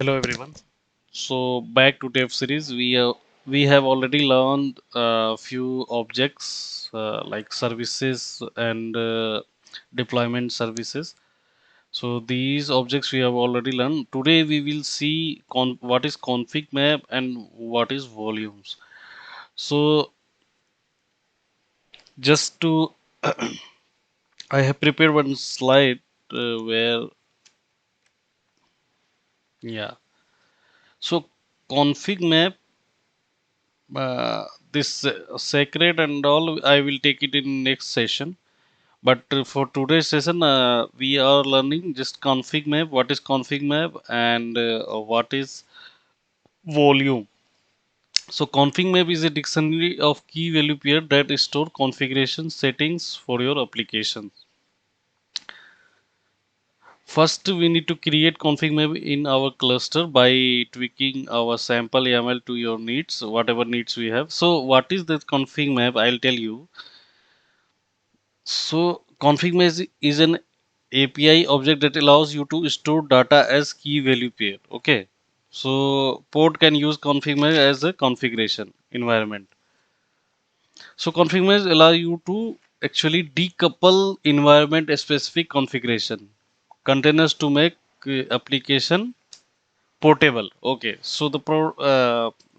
Hello everyone. So back to TAFE series, we have already learned a few objects like services and deployment services. So these objects we have already learned. Today we will see what is config map and what is volumes. So just to I have prepared one slide where yeah. So config map this sacred and all I will take it in next session. But for today's session, we are learning just config map. What is config map and what is volume? So config map is a dictionary of key value pair that store configuration settings for your application. First, we need to create config map in our cluster by tweaking our sample YAML to your needs, whatever needs we have. So what is this config map? I'll tell you. So ConfigMaps is an API object that allows you to store data as key value pair. Okay. So port can use ConfigMaps as a configuration environment. So ConfigMaps allow you to actually decouple environment specific configuration containers to make application portable. Okay. So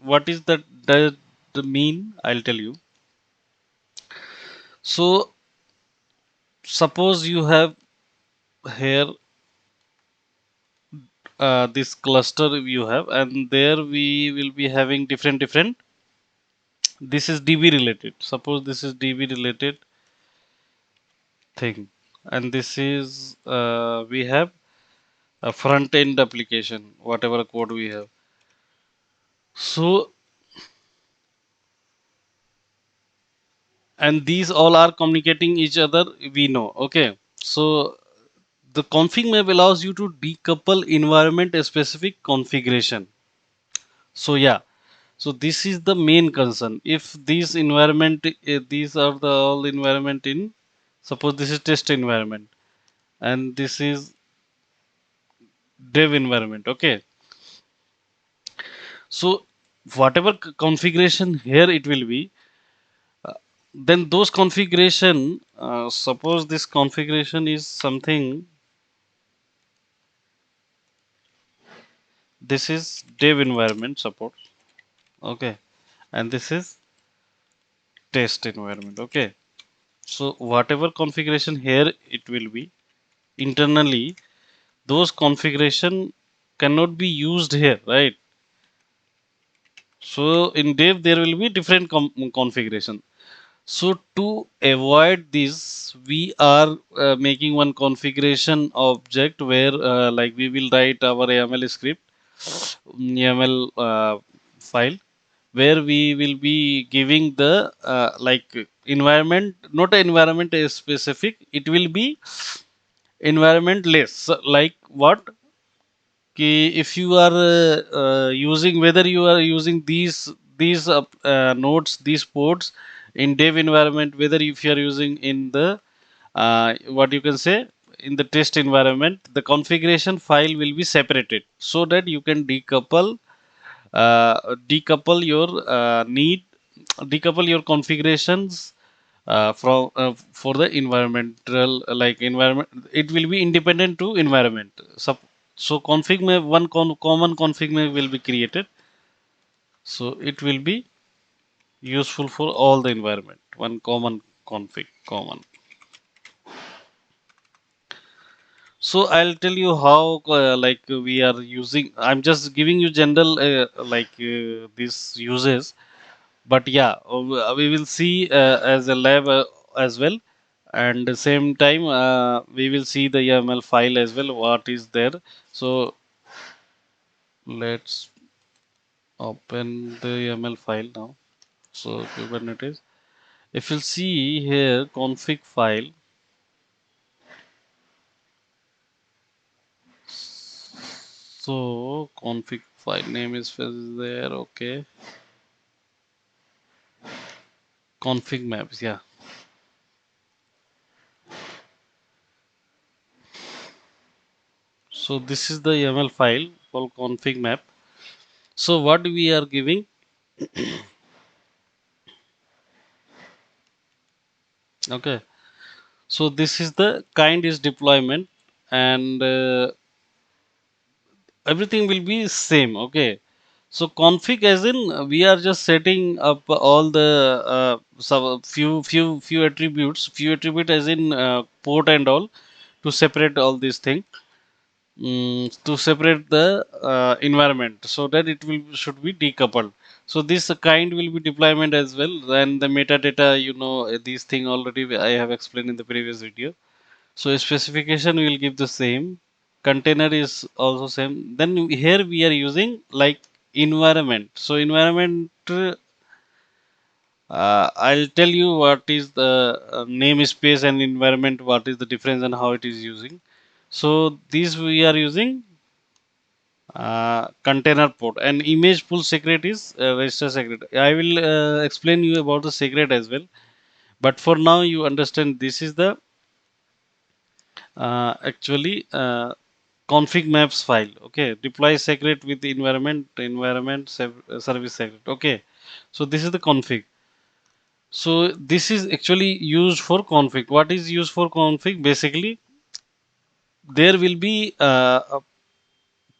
what is that the mean? I'll tell you. So suppose you have here this cluster you have, and there we will be having different this is db related, suppose this is db related thing, and this is we have a front end application, whatever code we have. So and these all are communicating each other, we know. Okay, so the config map allows you to decouple environment specific configuration. So yeah, so this is the main concern. If this environment, these are the all environment in, suppose this is test environment and this is dev environment. Okay, so whatever configuration here it will be, then those configuration, suppose this configuration is something, this is dev environment suppose. Okay, and this is test environment. Okay, so whatever configuration here it will be internally, those configuration cannot be used here, right? So in dev there will be different configuration. So to avoid this, we are making one configuration object where like we will write our YAML script, YAML file, where we will be giving the like environment, not an environment specific, it will be environment less. So, like what, कि if you are using, whether you are using these nodes, these ports in dev environment, whether if you are using in the what you can say in the test environment, the configuration file will be separated so that you can decouple your decouple your configurations from for the environmental, like environment, it will be independent to environment. So config may one common config may will be created, so it will be useful for all the environment, one common config common. So I'll tell you how like we are using, I'm just giving you general these uses, but yeah, we will see as a lab as well, and the same time we will see the YAML file as well, what is there. So let's open the YAML file now. So Kubernetes, if you see here config file, so config file name is there. Okay, config maps, yeah. So this is the YAML file called config map. So what we are giving, okay. So this is the kind is deployment, and everything will be same, okay. So config as in we are just setting up all the few few attribute as in port and all, to separate all these thing, to separate the environment, so that it will should be decoupled. So this kind will be deployment as well, and the metadata, these thing already I have explained in the previous video. So specification will give the same. Container is also same. Then here we are using like environment. So environment, I'll tell you what is the namespace and environment, what is the difference and how it is using. So these we are using container port, and image pool secret is register secret. I will explain you about the secret as well. But for now, you understand this is the actually config maps file, okay. Deploy secret with the service secret, okay. So this is the config. So this is actually used for config. What is used for config? Basically, there will be a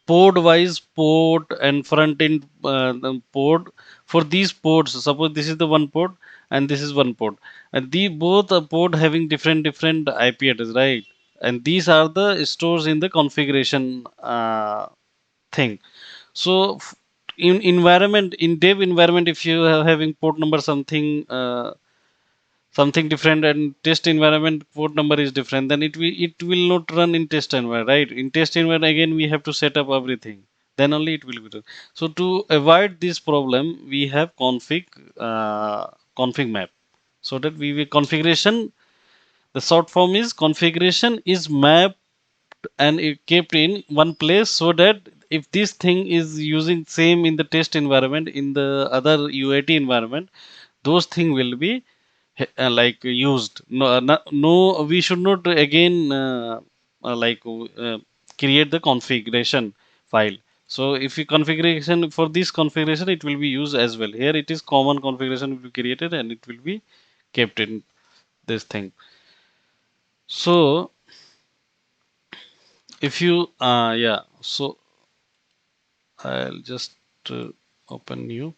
port wise port and front end the port. For these ports, suppose this is the one port and this is one port, and the both are port having different IP address, right? And these are the stores in the configuration thing. So in environment, in dev environment, if you are having port number something different, and test environment port number is different, then it will not run in test environment, right? In test environment, again we have to set up everything, then only it will be done. So to avoid this problem, we have config map, so that we will configuration, the short form is configuration is mapped and it kept in one place, so that if this thing is using same in the test environment, in the other UAT environment, those thing will be like used. No, no, we should not again create the configuration file. So if you configuration for this configuration, it will be used as well. Here it is common configuration will be created and it will be kept in this thing. So if you yeah, so I'll just open new.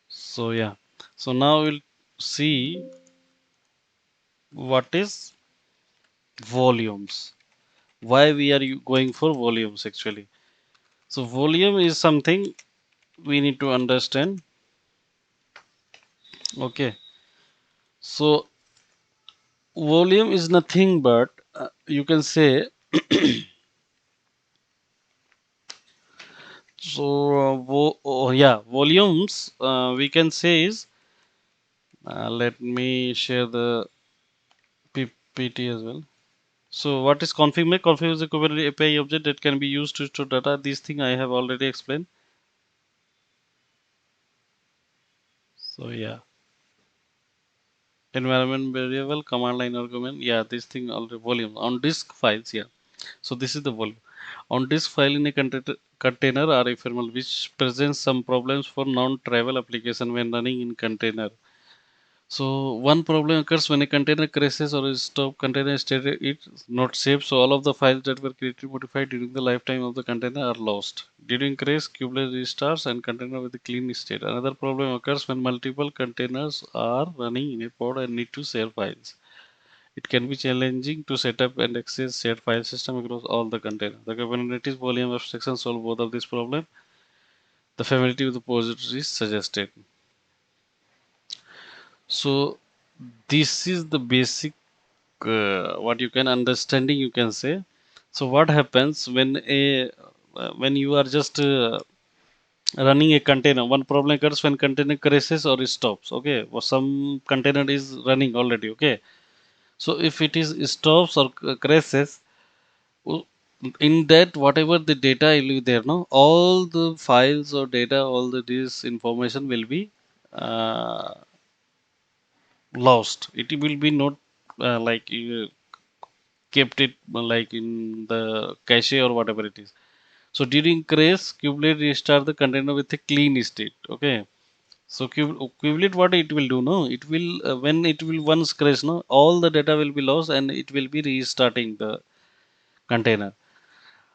So yeah, so now we'll see what is volumes, why we are going for volumes actually. So volume is something we need to understand, okay. So volume is nothing but you can say so oh, yeah, volumes we can say is let me share the PPT as well. So what is config make? Config is a Kubernetes API object that can be used to store data. This thing I have already explained. So yeah, environment variable, command line argument. Yeah, this thing already volume on disk files. Yeah, so this is the volume on disk file in a container or ephemeral, which presents some problems for non-trivial application when running in container. So one problem occurs when a container crashes or is stopped. Container state is not safe, so all of the files that were created modified during the lifetime of the container are lost. During crash, Kubernetes restarts and container with a clean state. Another problem occurs when multiple containers are running in a pod and need to share files. It can be challenging to set up and access shared file system across all the containers. The Kubernetes volume abstraction solve both of these problems. The familiarity with the repository is suggested. So this is the basic what you can understanding you can say. So what happens when you are just running a container, one problem occurs when container crashes or stops, okay, or some container is running already, okay. So if it is stops or crashes, w- in that whatever the data will be there, no, all the files or data, all the this information will be uh, lost. It will be not like kept it like in the cache or whatever it is. So during crash, kubelet restart the container with a clean state. Okay. So kubelet, what it will do? No, it will when it will once crash, no, all the data will be lost and it will be restarting the container.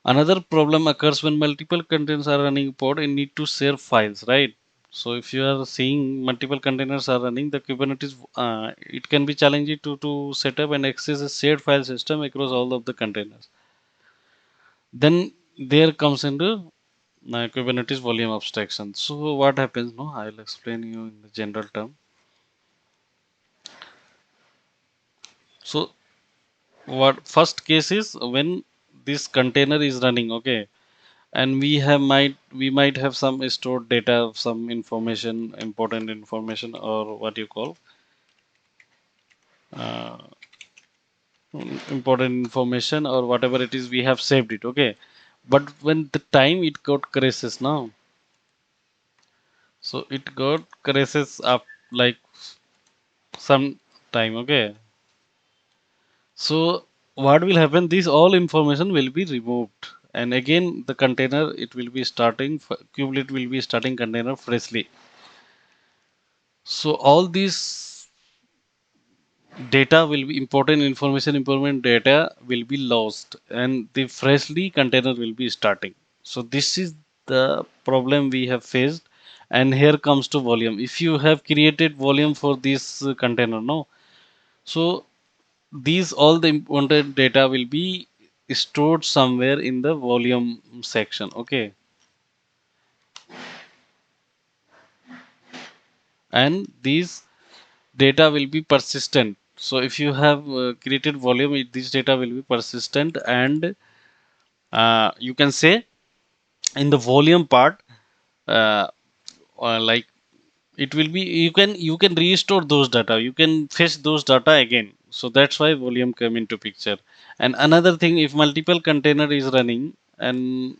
Another problem occurs when multiple containers are running pod and need to share files, right? So if you are seeing multiple containers are running, the Kubernetes, it can be challenging to set up and access a shared file system across all of the containers. Then there comes into Kubernetes volume abstraction. So what happens? No, I'll explain you in the general term. So what first case is when this container is running, okay, and we might have some stored data, some information, important information, or what you call uh, important information or whatever it is, we have saved it, okay. But when the time it got crashes now, so it got crashes up like some time, okay. So what will happen? This all information will be removed, and again the container it will be starting. Kubelet will be starting container freshly. So all these data will be important information, important data will be lost, and the freshly container will be starting. So this is the problem we have faced, and here comes to volume. If you have created volume for this container, no, so these all the important data will be stored somewhere in the volume section, okay, and these data will be persistent. So if you have created volume, this data will be persistent, and you can say in the volume part, uh, like it will be, you can restore those data, you can fetch those data again. So that's why volume come into picture. And another thing, if multiple container is running and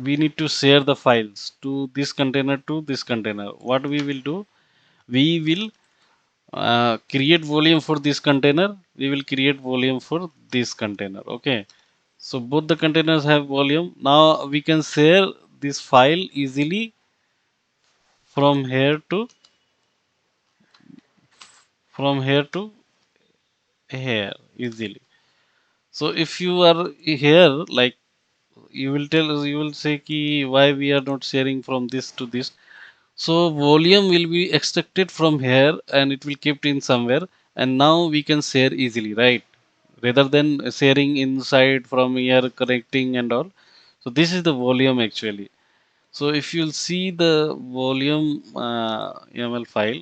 we need to share the files to this container to this container, what we will do, we will create volume for this container, we will create volume for this container, okay. So both the containers have volume. Now we can share this file easily from to here to here easily. So if you are here, like, you will say ki why we are not sharing from this to this. So volume will be extracted from here and it will kept in somewhere, and now we can share easily, right? Rather than sharing inside from here, connecting and all. So this is the volume actually. So if you'll see the volume YAML file,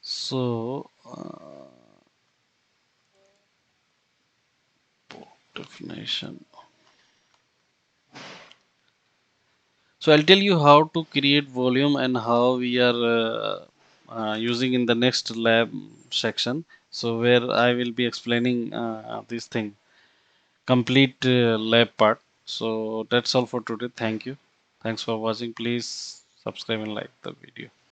so definition. So I'll tell you how to create volume and how we are using in the next lab section. So where I will be explaining this thing, complete lab part. So that's all for today. Thank you. Thanks for watching. Please subscribe and like the video.